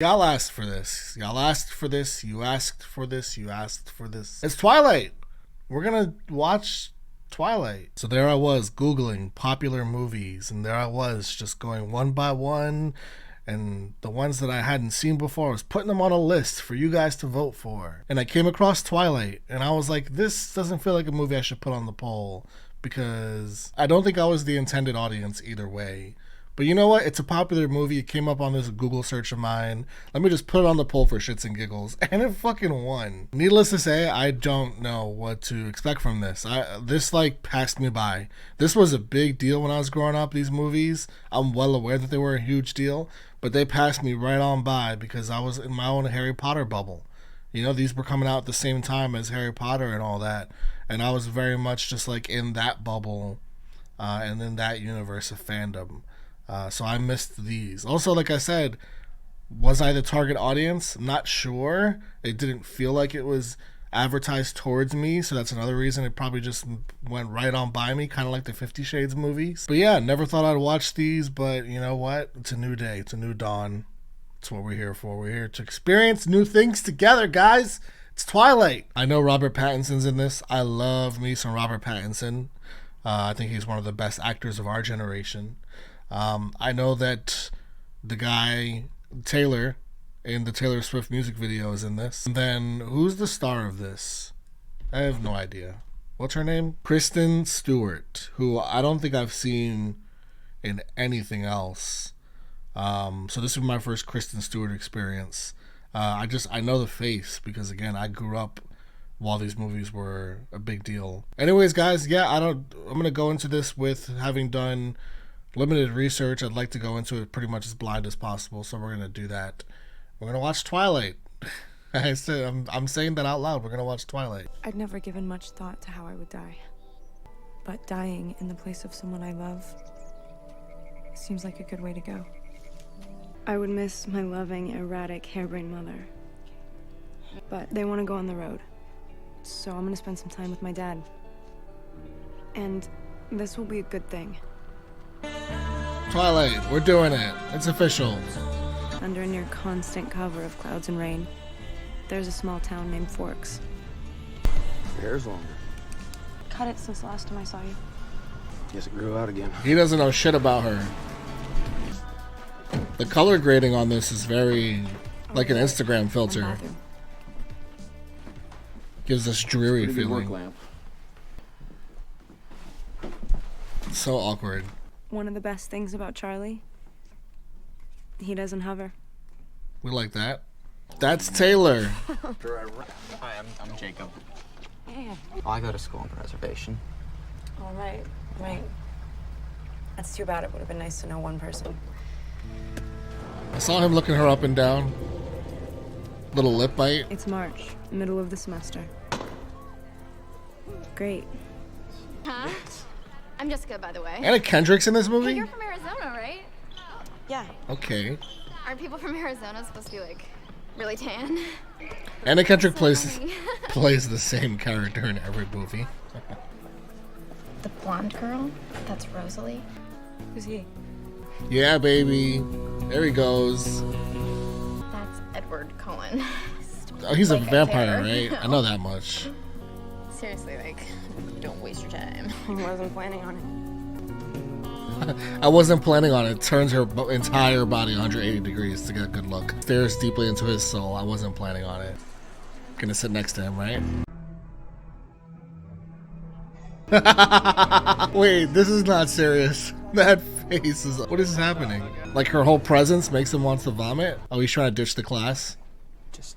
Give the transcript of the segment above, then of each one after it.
Y'all asked for this. Y'all asked for this. You asked for this. You asked for this. It's Twilight. We're gonna watch Twilight. So there I was Googling popular movies, and there I was just going one by one, and the ones that I hadn't seen before, I was putting them on a list for you guys to vote for. And I came across Twilight, and I was like, this doesn't feel like a movie I should put on the poll, because I don't think I was the intended audience either way. But you know what? It's a popular movie. It came up on this Google search of mine. Let me just put it on the poll for shits and giggles. And it fucking won. Needless to say, I don't know what to expect from this. This like passed me by. This was a big deal when I was growing up, these movies. I'm well aware that they were a huge deal. But they passed me right on by because I was in my own Harry Potter bubble. You know, these were coming out at the same time as Harry Potter and all that. And I was very much just like in that bubble and in that universe of fandom. So I missed these. Also, like I said, was I the target audience? I'm not sure. It didn't feel like it was advertised towards me, so that's another reason it probably just went right on by me, kind of like the 50 Shades movies. But yeah, never thought I'd watch these, but you know what? It's a new day. It's a new dawn. It's what we're here for. We're here to experience new things together, guys. It's Twilight. I know Robert Pattinson's in this. I love me some Robert Pattinson. I think he's one of the best actors of our generation. I know that the guy Taylor in the Taylor Swift music video is in this. And then who's the star of this? I have no idea. What's her name? Kristen Stewart, who I don't think I've seen in anything else. So this is my first Kristen Stewart experience. I know the face because again, I grew up while these movies were a big deal. Anyways, guys, yeah, I'm gonna go into this with having done limited research. I'd like to go into it pretty much as blind as possible, so we're gonna do that. We're gonna watch Twilight. I said I'm saying that out loud. We're gonna watch Twilight. I'd never given much thought to how I would die, but dying in the place of someone I love seems like a good way to go. I would miss my loving, erratic, harebrained mother, but they want to go on the road, so I'm gonna spend some time with my dad, and this will be a good thing. Twilight, we're doing it. It's official. Under a near constant cover of clouds and rain, there's a small town named Forks. Your hair's longer. Cut it since the last time I saw you. Guess it grew out again. He doesn't know shit about her. The color grading on this is very like an Instagram filter. Gives this dreary Pretty good work, feeling. lamp. So awkward. One of the best things about Charlie, he doesn't hover. We like that. That's Taylor. Hi, I'm Jacob. Yeah. Oh, I go to school on preservation. All right, right. That's too bad. It would have been nice to know one person. I saw him looking her up and down. Little lip bite. It's March, middle of the semester. Great. Huh? I'm Jessica, by the way. Anna Kendrick's in this Hey, movie? you're from Arizona, right? Yeah. Okay. Aren't people from Arizona supposed to be, like, really tan? Anna Kendrick So plays funny. plays the same character in every movie. The blonde girl? That's Rosalie? Who's he? Yeah, baby. There he goes. That's Edward Cullen. Oh, he's a Like vampire, Taylor. right? I know that much. Seriously, like, don't waste your time. I wasn't planning on it. I wasn't planning on it. Turns her entire body 180 degrees to get a good look. Stares deeply into his soul. I wasn't planning on it. Gonna sit next to him, right? Wait, this is not serious. That face is... What is happening? Like her whole presence makes him want to vomit? Oh, he's trying to ditch the class? Just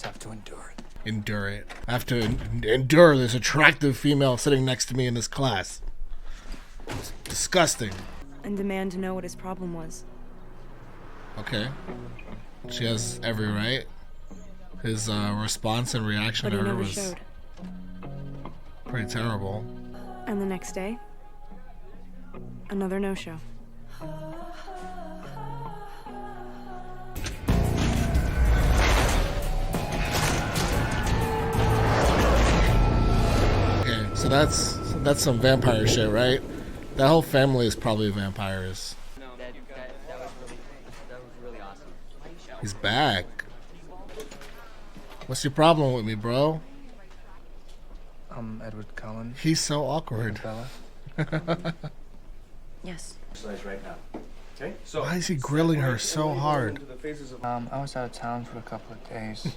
have to endure it. Endure it. I have to endure this attractive female sitting next to me in this class. It's disgusting. And demand to know what his problem was. Okay. She has every right. His response and reaction But he to her never was showed. pretty terrible. And the next day, another no-show. Okay, so that's some vampire shit, right? That whole family is probably vampires. No, that was really awesome. He's back. What's your problem with me, bro? Edward Cullen. He's so awkward. Bella. Yes. Right now. Okay? So Why is he grilling her so hard? I was out of town for a couple of days.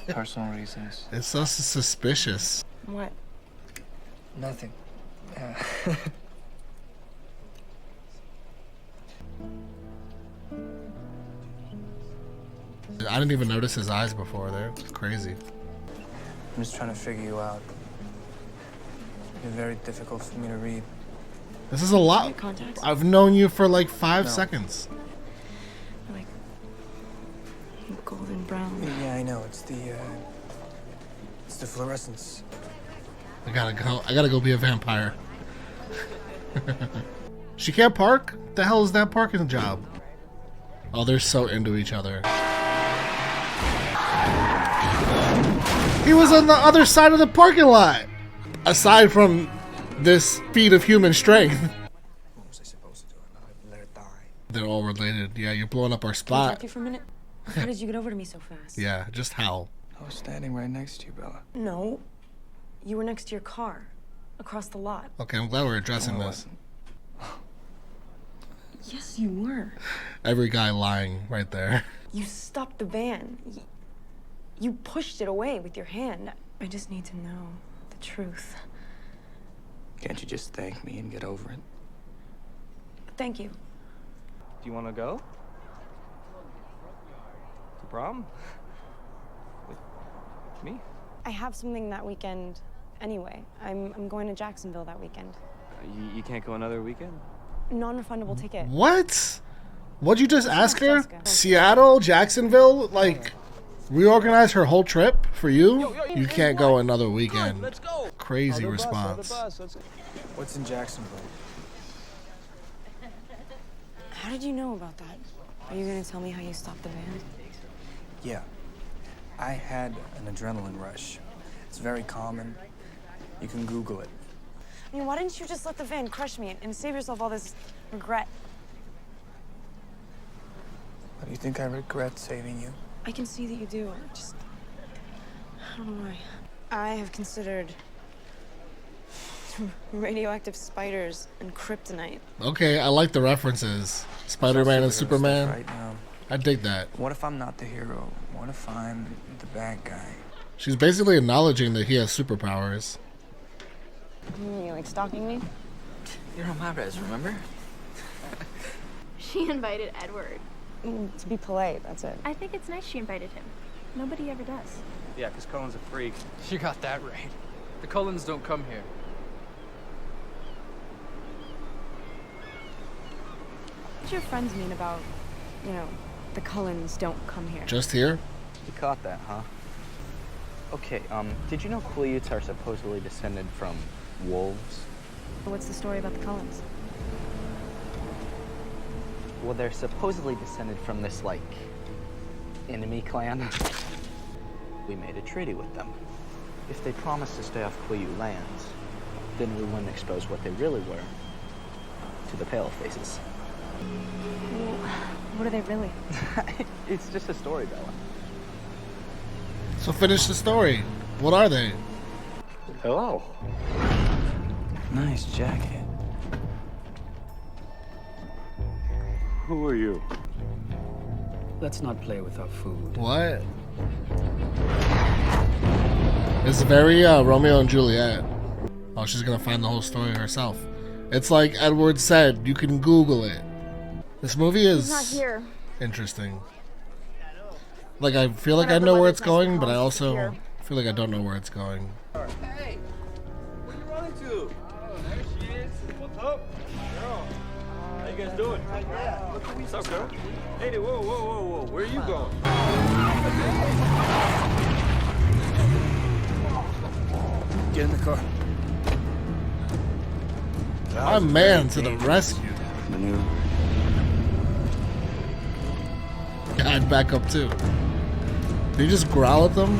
Personal reasons. It's so suspicious. What? Nothing. I didn't even notice his eyes before there. It's crazy. I'm just trying to figure you out. It's very difficult for me to read. This is a lot. Contacts? I've known you for like 5 No. seconds. Like golden brown. Yeah, I know. It's the fluorescence. I gotta go. I gotta go be a vampire. She can't park? The hell is that parking job? Oh, they're so into each other. He was on the other side of the parking lot. Aside from this feat of human strength. What was I supposed to do? Let it die. They're all related. Yeah, you're blowing up our Can I spot. talk to you for a minute? How did you get over to me so fast? Yeah, just how? I was standing right next to you, Bella. No. You were next to your car. Across the lot. Okay, I'm glad we're addressing No, I this. wasn't. Yes, you were. Every guy lying right there. You stopped the van. You pushed it away with your hand. I just need to know the truth. Can't you just thank me and get over it? Thank you. do you want to go? The prom? With me? I have something that weekend anyway. I'm going to Jacksonville that weekend. You can't go another weekend? Non-refundable ticket. What? What'd you just ask her? Jessica. Seattle, Jacksonville? Like, reorganize her whole trip for you? You can't go another weekend. Let's go. Crazy response. What's in Jacksonville? How did you know about that? Are you gonna tell me how you stopped the van? Yeah. I had an adrenaline rush. It's very common. You can Google it. I mean, why didn't you just let the van crush me and save yourself all this regret? Do you think I regret saving you? I can see that you do. I don't know why. I have considered radioactive spiders and kryptonite. Okay, I like the references. Spider-Man and Superhero Superman. stuff right now. I dig that. What if I'm not the hero? What if I'm the bad guy? She's basically acknowledging that he has superpowers. You like stalking me? You're on my res, remember? She invited Edward. To be polite, that's it. I think it's nice she invited him. Nobody ever does. Yeah, because Cullen's a freak. You got that right. The Cullens don't come here. What do your friends mean about, the Cullens don't come here? Just here? You caught that, huh? Okay, did you know Quileutes are supposedly descended from wolves? What's the story about the Cullens? Well, they're supposedly descended from this, like, enemy clan. We made a treaty with them. If they promised to stay off Quileute lands, then we wouldn't expose what they really were to the Palefaces. Well, what are they really? It's just a story, Bella. So finish the story. What are they? Hello. Nice jacket. Who are you? Let's not play with our food. What? It's very Romeo and Juliet. Oh, she's gonna find the whole story herself. It's like Edward said, you can Google it. This movie is He's not here. interesting. Like, I feel like I Whatever know where weather's it's nice and going, but I calm, also here. feel like I don't know where it's going. Hey! Where you running to? Oh, there she is. What's up? Girl. How you guys doing? What's up, girl? Hey, whoa, whoa, whoa, whoa. Where are you going? Get in the car. My man to the rescue. Maneuver. Yeah, I'd back up too. Did you just growl at them?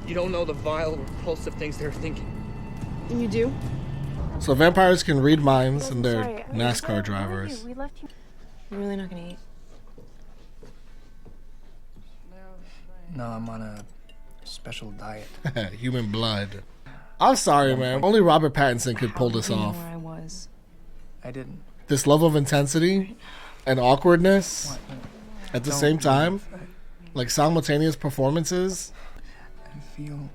You don't know the vile, repulsive things they're thinking. You do? So vampires can read minds and they're Sorry, NASCAR drivers. We left you. You're really not gonna eat? No, I'm on a special diet. Human blood. I'm sorry, man. Only Robert Pattinson could pull this How did you know off. where I was? I didn't. This level of intensity and awkwardness at the same time, like simultaneous performances. I feel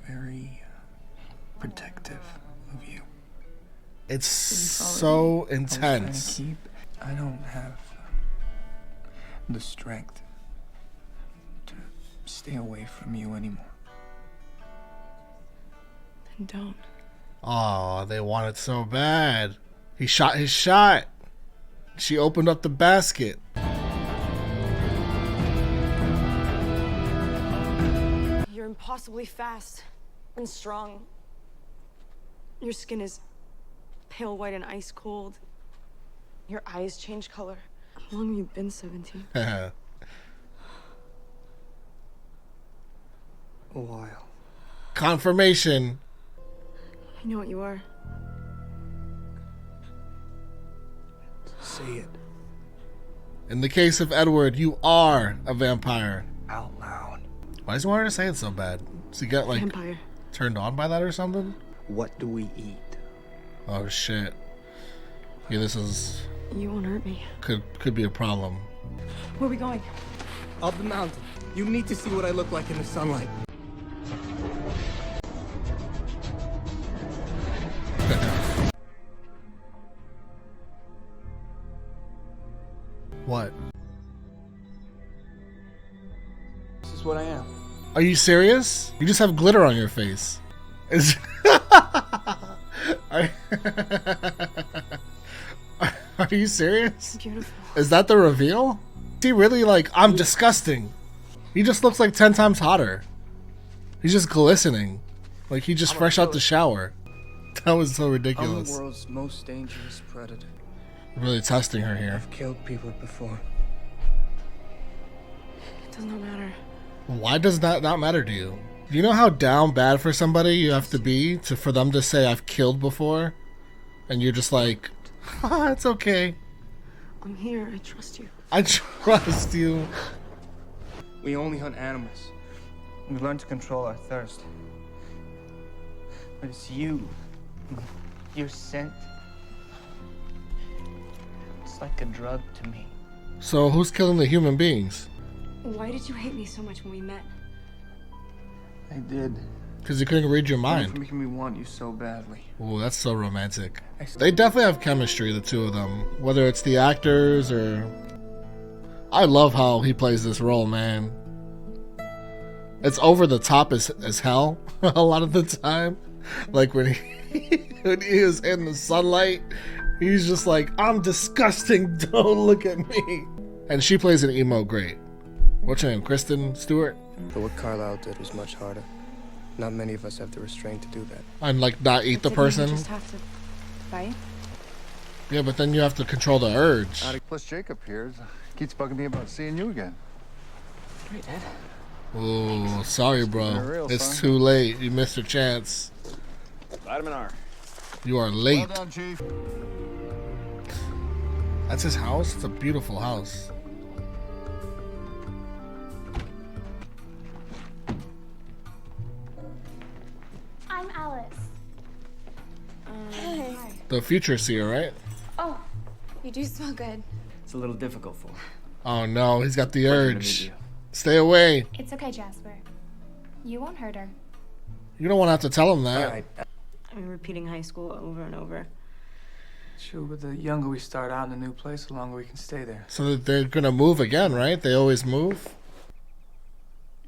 very protective of you. It's so intense. I don't have the strength to stay away from you anymore. Then don't. Oh, they want it so bad. He shot his shot. She opened up the basket. You're impossibly fast and strong. Your skin is pale white and ice cold. Your eyes change color. How long have you been 17? A while. Confirmation. I know what you are. Say it In the case of Edward, you are a vampire. out loud. Why does he want her to say it so bad? Does he get like Vampire. turned on by that or something? What do we eat? Oh shit. Yeah, this is You won't hurt me. could be a problem. Where are we going? Up the mountain. You need to see what I look like in the sunlight. What? This is what I am. Are you serious? You just have glitter on your face. Is are you serious? Beautiful. Is that the reveal? Is he really like, I'm disgusting? He just looks like 10 times hotter. He's just glistening. Like he just fresh out the shower. That was so I'm ridiculous. the world's most dangerous predator. Really testing her here. I've killed people before. It does not matter. Why does that not matter to you? Do you know how down bad for somebody you have to be for them to say I've killed before? And you're just like, it's okay. I'm here. I trust you. I trust you. We only hunt animals. We learn to control our thirst. But it's you. Your scent. It's like a drug to me. So who's killing the human beings? Why did you hate me so much when we met? I did. Because you couldn't read your For mind. making me want you so badly. Oh, that's so romantic. They definitely have chemistry, the two of them. Whether it's the actors or... I love how he plays this role, man. It's over the top as hell a lot of the time. Like when when he is in the sunlight, he's just like, I'm disgusting, don't look at me. And she plays an emo great. What's her name? Kristen Stewart? But what Carlisle did was much harder. Not many of us have the restraint to do that. And like not eat the Didn't you person? just have to fight? Yeah, but then you have to control the urge. Plus Jacob here keeps bugging me about seeing you again. Great, Ed. Oh, sorry, bro. Been real, It's son. too late. You missed your chance. Vitamin R. You are late. Well done, Chief. That's his house? It's a beautiful house. I'm Alice. Hi. The future seer, right? Oh, you do smell good. It's a little difficult for her. Oh no, he's got the Pleasure to meet urge. you. Stay away. It's okay, Jasper. You won't hurt her. You don't want to have to tell him that. Alright. I'm repeating high school over and over. Sure, but the younger we start out in a new place, the longer we can stay there. So that they're gonna move again, right? They always move.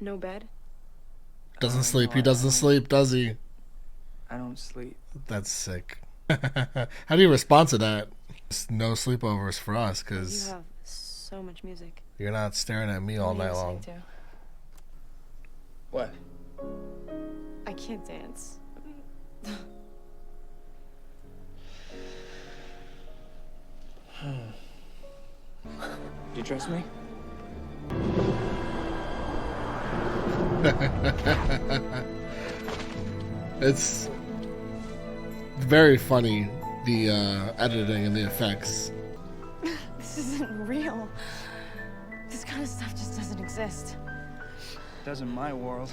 No bed? Doesn't sleep. He doesn't sleep, does he? I don't sleep. That's sick. How do you respond to that? Just no sleepovers for us, You because have so much music. you're not staring at me all What are you night long. listening What? to? I can't dance. Do you trust me? It's very funny, the editing and the effects. This isn't real. This kind of stuff just doesn't exist. Does in my world.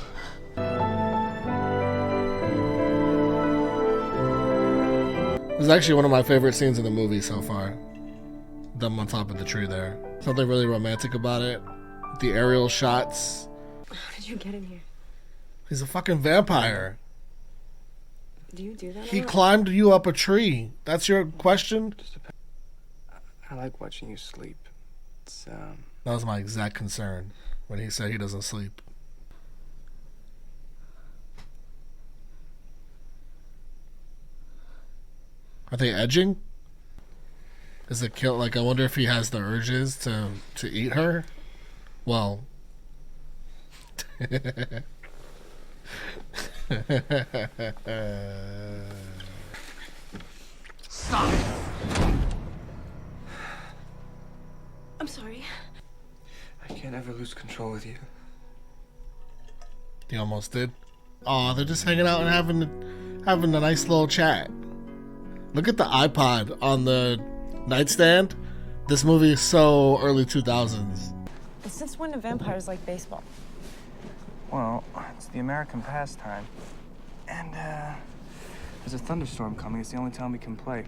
This is actually one of my favorite scenes in the movie so far. Them on top of the tree there. Something really romantic about it. The aerial shots. How did you get in here? He's a fucking vampire. Do you do that? He a lot? climbed you up a tree. That's your question? I like watching you sleep. It's, That was my exact concern when he said he doesn't sleep. Are they edging? Is it kill? Like, I wonder if he has the urges to eat her. Well. Stop! I'm sorry. I can't ever lose control with you. He almost did. Oh, they're just hanging out and having a nice little chat. Look at the iPod on the nightstand. This movie is so early 2000s. Since when do vampires like baseball? Well, it's the American pastime. And, there's a thunderstorm coming. It's the only time we can play.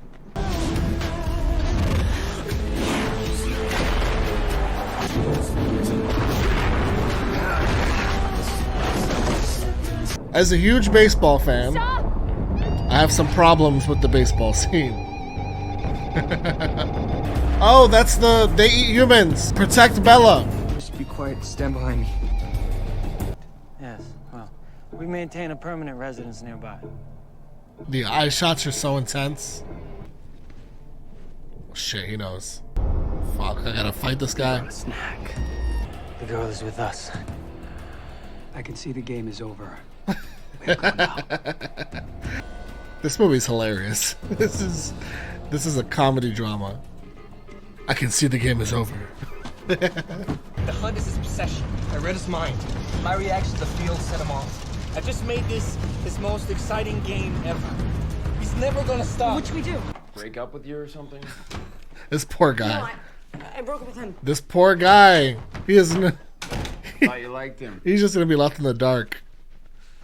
As a huge baseball fan, I have some problems with the baseball scene. Oh, that's they eat humans. Protect Bella. Just be quiet. Stand behind me. Yes, well, we maintain a permanent residence nearby. The eye shots are so intense. Shit, he knows. Fuck, I gotta fight this guy. Snack. The girl is with us. I can see the game is over. This movie's hilarious. This is a comedy drama. I can see the game is over. The hunt is his obsession. I read his mind. My reaction to the field set him off. I just made this his most exciting game ever. He's never gonna stop. What should we do? Break up with you or something? This poor guy. No, I broke up with him. This poor guy. He isn't. Thought you liked him. He's just gonna be left in the dark.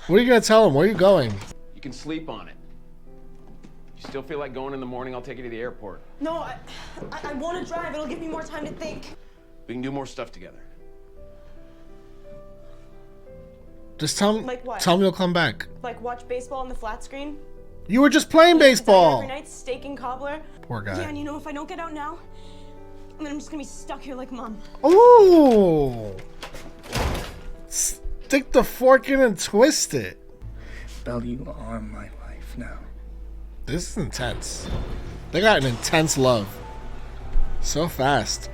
What are you gonna tell him? Where are you going? You can sleep on it. You still feel like going in the morning? I'll take you to the airport. No, I want to drive. It'll give me more time to think. We can do more stuff together. Just tell him. Like what? Tell him you'll come back. Like watch baseball on the flat screen? You were just playing baseball. Every night, steak and cobbler. Poor guy. Yeah, and you know, if I don't get out now, then I'm just gonna be stuck here like Mom. Ooh. Stick the fork in and twist it. Belle, you are my life now. This is intense. They got an intense love. So fast.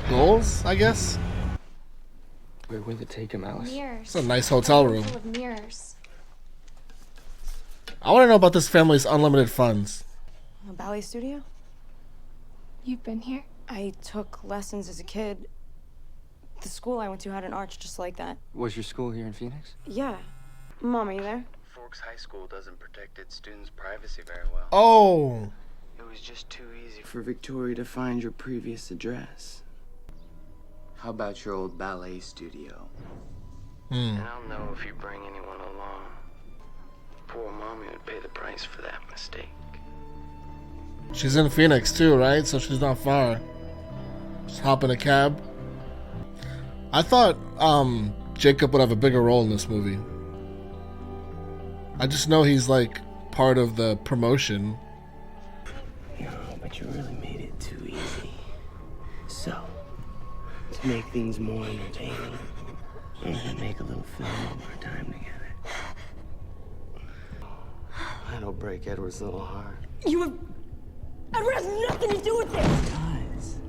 Goals, I guess? Where will it take him, Alice? Mirrors. It's a nice hotel room. Full of mirrors. I want to know about this family's unlimited funds. A ballet studio? You've been here? I took lessons as a kid. The school I went to had an arch just like that. Was your school here in Phoenix? Yeah. Mom, are you there? Forks High School doesn't protect its students' privacy very well. Oh. It was just too easy for Victoria to find your previous address. How about your old ballet studio? And I'll know if you bring anyone along. Poor Mommy would pay the price for that mistake. She's in Phoenix too, right? So she's not far. Just hop in a cab. I thought Jacob would have a bigger role in this movie. I just know he's like part of the promotion. No, but you really made it too easy. So, to make things more entertaining, we're gonna make a little film of our time together. That'll break Edward's little heart. You have... Edward has nothing to do with this! Guys.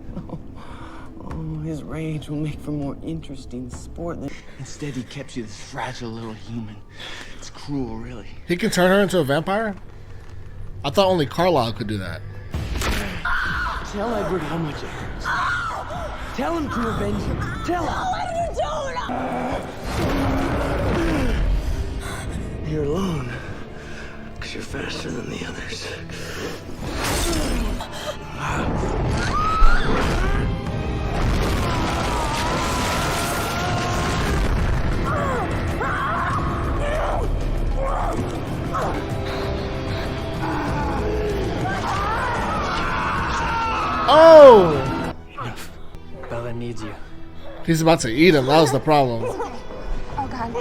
Oh, his rage will make for more interesting sport. Instead, he kept you this fragile little human. It's cruel, really. He can turn her into a vampire? I thought only Carlisle could do that. Tell Edward how much it hurts. Tell him to avenge him. Tell him. What are you doing? You're alone. 'cause you're faster than the others. Oh! Enough. Bella needs you. He's about to eat him. That was the problem. Oh, God.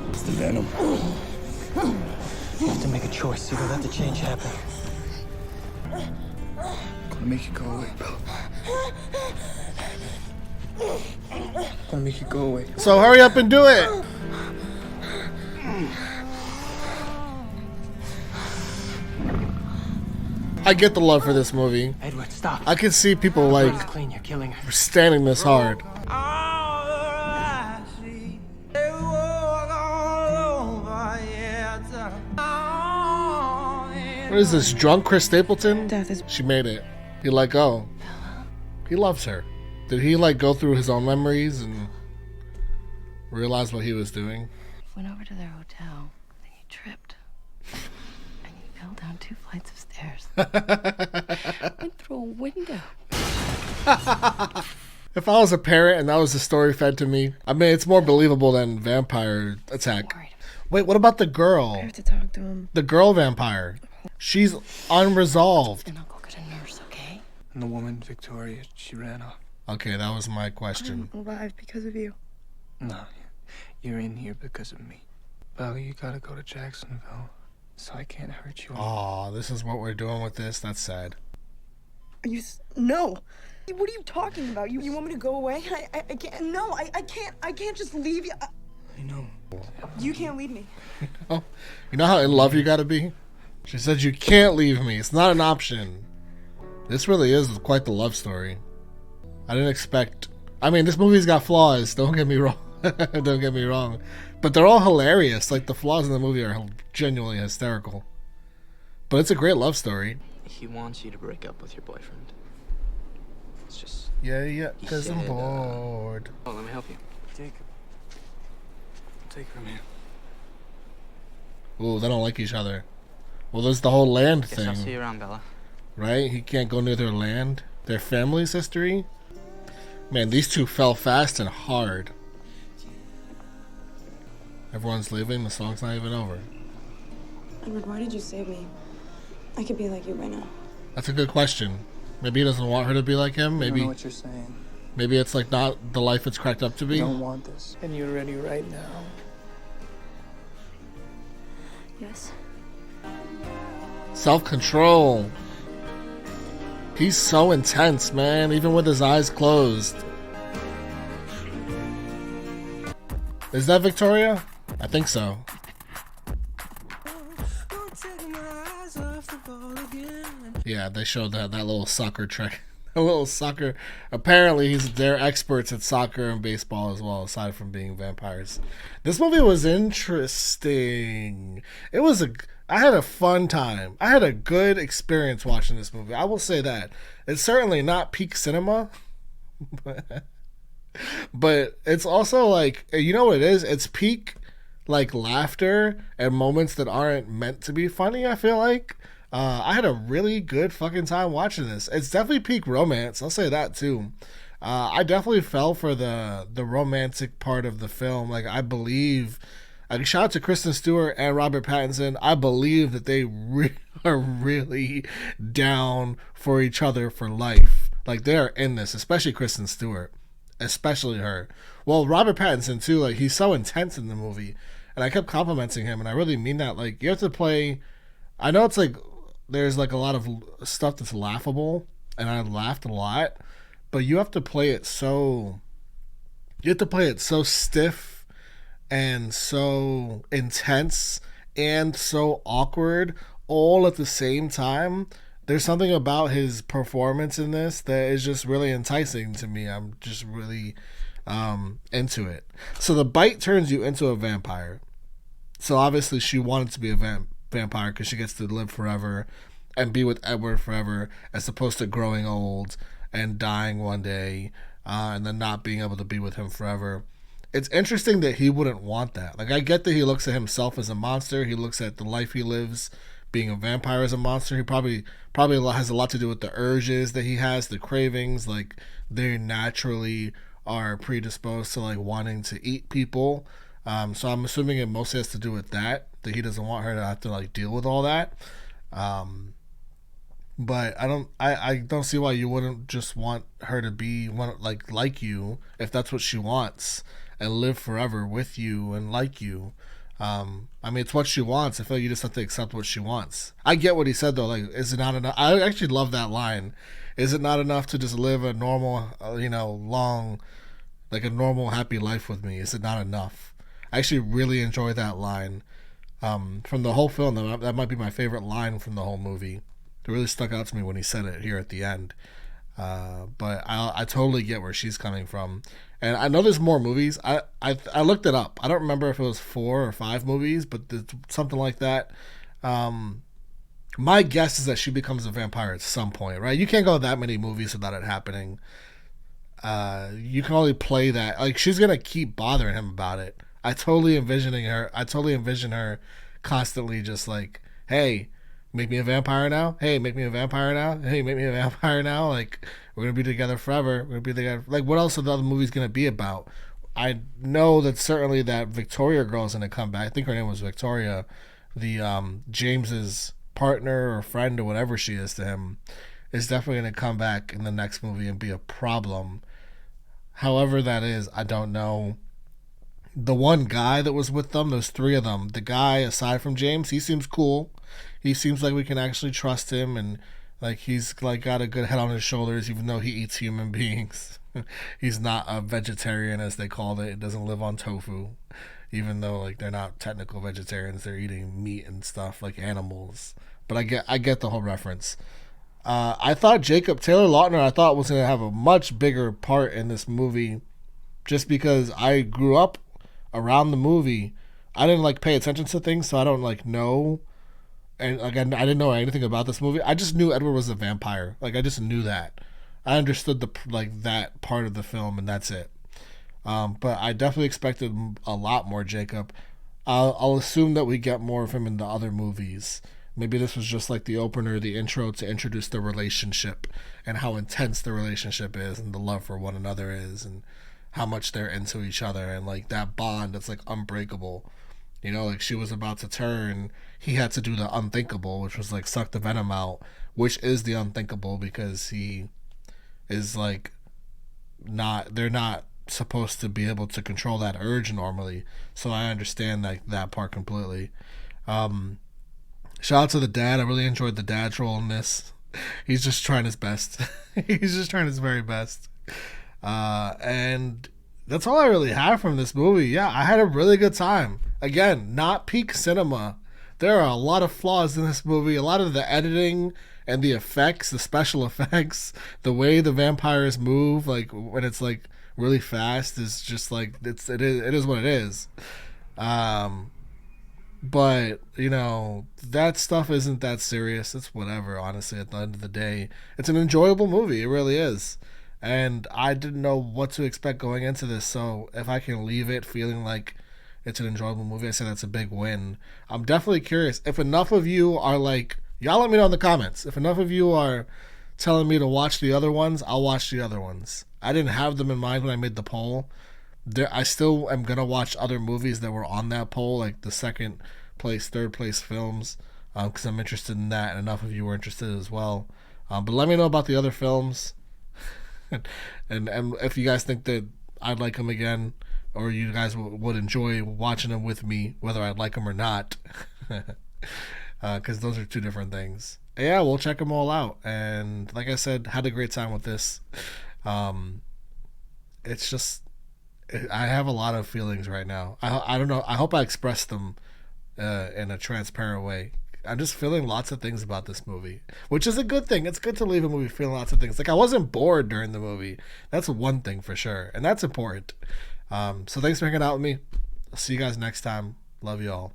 It's the venom. You have to make a choice. You don't let the change happen. I'm gonna make you go away, Bella. I'm gonna make you go away. So hurry up and do it. I get the love for this movie. Edward, stop. I can see people like It's clean. You're killing her. standing this hard. What is this, drunk Chris Stapleton? Death is... She made it. He let go. He loves her. Did he like go through his own memories and realize what he was doing? Went over to their hotel, then you tripped. And you fell down 2 flights of stairs. Went through a window. If I was a parent and that was the story fed to me, I mean, it's more believable than vampire attack. Wait, what about the girl? I have to talk to him. The girl vampire. She's unresolved. And I'll go get a nurse, okay? And the woman, Victoria, she ran off. Okay, that was my question. I'm alive because of you. No, you're in here because of me. Bella, you gotta go to Jacksonville, so I can't hurt you. Oh, this is what we're doing with this? That's sad. Are you... No! What are you talking about? You want me to go away? I can't... No, I can't just leave you. I know. You can't leave me. Oh, you know how in love you gotta be? She said you can't leave me. It's not an option. This really is quite the love story. I didn't expect... I mean, this movie's got flaws. Don't get me wrong. Don't get me wrong. But they're all hilarious. Like, the flaws in the movie are genuinely hysterical. But it's a great love story. He wants you to break up with your boyfriend. It's just... Yeah, because I'm bored. Oh, let me help you. Take from here. Ooh, they don't like each other. Well, there's the whole land Guess I'll see thing. you around, Bella. Right? He can't go near their land. Their family's history. Man, these two fell fast and hard. Everyone's leaving. The song's not even over. Edward, why did you save me? I could be like you right now. That's a good question. Maybe he doesn't want her to be like him. I Maybe don't know what you're saying. maybe it's like not the life it's cracked up to be. You don't want this. And you're ready right now. Yes. Self-control. He's so intense, man, even with his eyes closed. Is that Victoria? I think so. Yeah, they showed that little soccer trick. A little soccer. Apparently, they're experts at soccer and baseball as well, aside from being vampires. This movie was interesting. I had a fun time. I had a good experience watching this movie. I will say that. It's certainly not peak cinema. But it's also like, you know what it is? It's peak like laughter and moments that aren't meant to be funny, I feel like. I had a really good fucking time watching this. It's definitely peak romance. I'll say that too. I definitely fell for the romantic part of the film. Like, I believe, like, shout out to Kristen Stewart and Robert Pattinson. I believe that they are really down for each other for life. Like, they're in this, especially Kristen Stewart, especially her. Well, Robert Pattinson too. Like, he's so intense in the movie, and I kept complimenting him, and I really mean that. Like, you have to play. I know it's like, there's like a lot of stuff that's laughable, and I laughed a lot, but you have to play it so stiff and so intense and so awkward all at the same time. There's something about his performance in this that is just really enticing to me. I'm just really into it. So the bite turns you into a vampire. So obviously she wanted to be a vampire because she gets to live forever and be with Edward forever, as opposed to growing old and dying one day and then not being able to be with him forever. it's interesting that he wouldn't want that. Like, I get that he looks at himself as a monster. He looks at the life he lives being a vampire as a monster. He probably has a lot to do with the urges that he has, the cravings. Like, they naturally are predisposed to like wanting to eat people. So I'm assuming it mostly has to do with that he doesn't want her to have to like deal with all that. But I don't see why you wouldn't just want her to be like you if that's what she wants and live forever with you and like you. I mean, it's what she wants. I feel like you just have to accept what she wants. I get what he said though. Like, is it not enough? I actually love that line. Is it not enough to just live a normal, long, like a normal happy life with me? Is it not enough? I actually really enjoy that line from the whole film. That might be my favorite line from the whole movie. It really stuck out to me when he said it here at the end. But I totally get where she's coming from. And I know there's more movies. I looked it up. I don't remember if it was 4 or 5 movies, but something like that. My guess is that she becomes a vampire at some point, right? You can't go that many movies without it happening. You can only play that. Like, she's going to keep bothering him about it. I totally envision her constantly just like, hey, make me a vampire now. Hey, make me a vampire now. Hey, make me a vampire now. Like, we're going to be together forever. We're going to be together. Like, what else are the other movies going to be about? I know that certainly that Victoria girl is going to come back. I think her name was Victoria. The James's partner or friend or whatever she is to him is definitely going to come back in the next movie and be a problem. However that is, I don't know. The one guy that was with them, there's 3 of them. The guy, aside from James, he seems cool. He seems like we can actually trust him, and like he's like got a good head on his shoulders, even though he eats human beings. He's not a vegetarian, as they called it. It doesn't live on tofu, even though like they're not technical vegetarians. They're eating meat and stuff like animals. But I get the whole reference. I thought Taylor Lautner, I thought was going to have a much bigger part in this movie, just because I grew up around the movie. I didn't like pay attention to things, so I don't like know, and like I didn't know anything about this movie. I just knew Edward was a vampire. Like, I just knew that. I understood that part of the film, and that's it. But I definitely expected a lot more Jacob. I'll assume that we get more of him in the other movies. Maybe this was just like the opener, the intro to introduce the relationship and how intense the relationship is and the love for one another is and how much they're into each other and like that bond that's like unbreakable. Like she was about to turn, he had to do the unthinkable, which was like suck the venom out, which is the unthinkable because he is like they're not supposed to be able to control that urge normally. So I understand that part completely. Shout out to the dad. I really enjoyed the dad's role in this. He's just trying his best. He's just trying his very best. And that's all I really have from this movie. Yeah, I had a really good time. Again, not peak cinema. There are a lot of flaws in this movie. A lot of the editing and the effects, the special effects, the way the vampires move, like when it's like really fast, is just like it is what it is. But that stuff isn't that serious. It's whatever, honestly. At the end of the day, it's an enjoyable movie. It really is. And I didn't know what to expect going into this, so if I can leave it feeling like it's an enjoyable movie, I say that's a big win. I'm definitely curious. If enough of you are like, y'all let me know in the comments. If enough of you are telling me to watch the other ones, I'll watch the other ones. I didn't have them in mind when I made the poll. I still am going to watch other movies that were on that poll, like the second place, third place films, because I'm interested in that, and enough of you were interested as well. But let me know about the other films. and if you guys think that I'd like them again, or you guys would enjoy watching them with me, whether I'd like them or not, because those are 2 different things. And yeah, we'll check them all out. And like I said, had a great time with this. It's just, I have a lot of feelings right now. I don't know. I hope I expressed them in a transparent way. I'm just feeling lots of things about this movie, which is a good thing. It's good to leave a movie feeling lots of things. Like, I wasn't bored during the movie. That's one thing for sure, and that's important. So thanks for hanging out with me. I'll see you guys next time. Love you all.